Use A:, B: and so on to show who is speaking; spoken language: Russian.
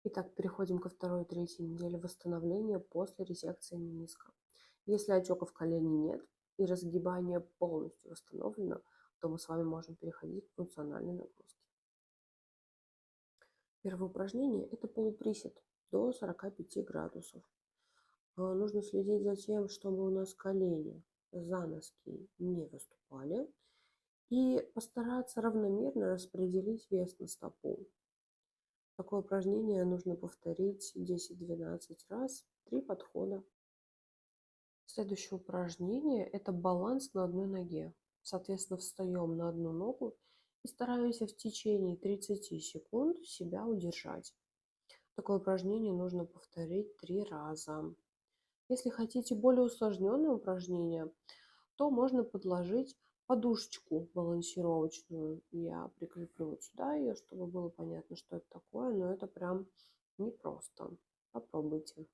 A: Итак, переходим ко второй и третьей неделе восстановления после резекции мениска. Если отеков коленей нет и разгибание полностью восстановлено, то мы с вами можем переходить к функциональной нагрузке. Первое упражнение – это полуприсед до 45 градусов. Нужно следить за тем, чтобы у нас колени за носки не выступали, и постараться равномерно распределить вес на стопу. Такое упражнение нужно повторить 10-12 раз, 3 подхода. Следующее упражнение – это баланс на одной ноге. Соответственно, встаем на одну ногу и стараемся в течение 30 секунд себя удержать. Такое упражнение нужно повторить 3 раза. Если хотите более усложненное упражнение, то можно подложить подушечку балансировочную. Я прикреплю вот сюда ее, чтобы было понятно, что это такое, но это прям непросто. Попробуйте.